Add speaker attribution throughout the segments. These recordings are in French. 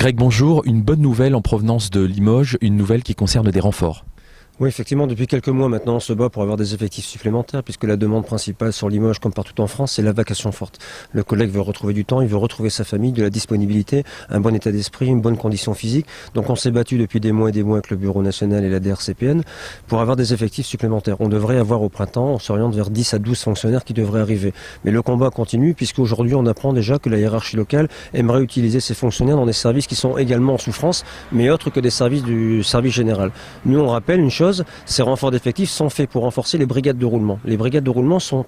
Speaker 1: Greg, bonjour. Une bonne nouvelle en provenance de Limoges, une nouvelle qui concerne des renforts.
Speaker 2: Oui, effectivement, depuis quelques mois maintenant, on se bat pour avoir des effectifs supplémentaires, puisque la demande principale sur Limoges, comme partout en France, c'est la vacation forte. Le collègue veut retrouver du temps, il veut retrouver sa famille, de la disponibilité, un bon état d'esprit, une bonne condition physique. Donc on s'est battu depuis des mois et des mois avec le Bureau national et la DRCPN pour avoir des effectifs supplémentaires. On devrait avoir au printemps, on s'oriente vers 10 à 12 fonctionnaires qui devraient arriver. Mais le combat continue, puisqu'aujourd'hui on apprend déjà que la hiérarchie locale aimerait utiliser ces fonctionnaires dans des services qui sont également en souffrance, mais autres que des services du service général. Nous, on rappelle une chose, ces renforts d'effectifs sont faits pour renforcer les brigades de roulement. Les brigades de roulement sont,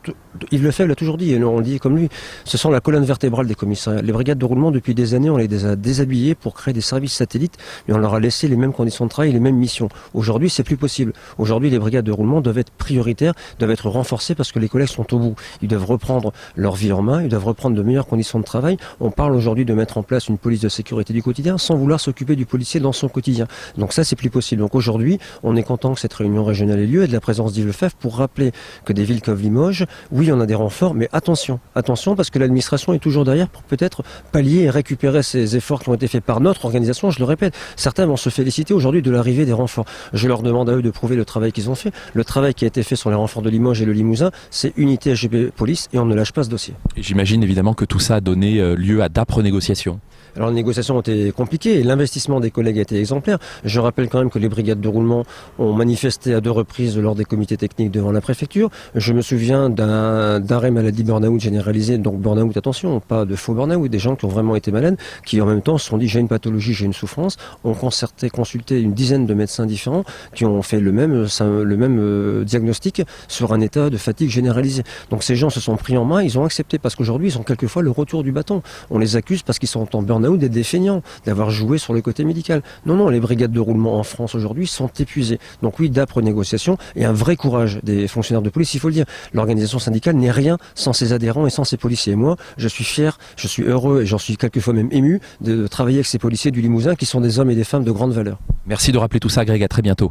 Speaker 2: Yves Lefebvre l'a toujours dit, et on le dit comme lui, ce sont la colonne vertébrale des commissariats. Les brigades de roulement, depuis des années, on les a déshabillées pour créer des services satellites, mais on leur a laissé les mêmes conditions de travail, les mêmes missions. Aujourd'hui, c'est plus possible. Aujourd'hui, les brigades de roulement doivent être prioritaires, doivent être renforcées parce que les collègues sont au bout. Ils doivent reprendre leur vie en main, ils doivent reprendre de meilleures conditions de travail. On parle aujourd'hui de mettre en place une police de sécurité du quotidien sans vouloir s'occuper du policier dans son quotidien. Donc ça, c'est plus possible. Donc aujourd'hui, on est content que cette réunion régionale ait lieu et de la présence d'Yves Lefebvre pour rappeler que des villes comme Limoges, oui, on a des renforts, mais attention, parce que l'administration est toujours derrière pour peut-être pallier et récupérer ces efforts qui ont été faits par notre organisation. Je le répète, certains vont se féliciter aujourd'hui de l'arrivée des renforts. Je leur demande à eux de prouver le travail qu'ils ont fait. Le travail qui a été fait sur les renforts de Limoges et le Limousin, c'est unité SGP Police et on ne lâche pas ce dossier.
Speaker 1: J'imagine évidemment que tout ça a donné lieu à d'âpres négociations.
Speaker 2: Alors les négociations ont été compliquées et l'investissement des collègues a été exemplaire. Je rappelle quand même que les brigades de roulement ont manifesté à 2 reprises lors des comités techniques devant la préfecture. Je me souviens d'un arrêt maladie burn-out généralisé, donc burn-out, attention, pas de faux burn-out, des gens qui ont vraiment été malades, qui en même temps se sont dit j'ai une pathologie, j'ai une souffrance, ont consulté une dizaine de médecins différents qui ont fait le même diagnostic sur un état de fatigue généralisée. Donc ces gens se sont pris en main, ils ont accepté parce qu'aujourd'hui ils ont quelquefois le retour du bâton. On les accuse parce qu'ils sont en burn-out d'être des feignants, d'avoir joué sur le côté médical. Non, les brigades de roulement en France aujourd'hui sont épuisées. Donc oui, d'âpres négociations et un vrai courage des fonctionnaires de police, il faut le dire. L'organisation syndicale n'est rien sans ses adhérents et sans ses policiers. Et moi, je suis fier, je suis heureux et j'en suis quelquefois même ému de travailler avec ces policiers du Limousin qui sont des hommes et des femmes de grande valeur.
Speaker 1: Merci de rappeler tout ça, Greg, à très bientôt.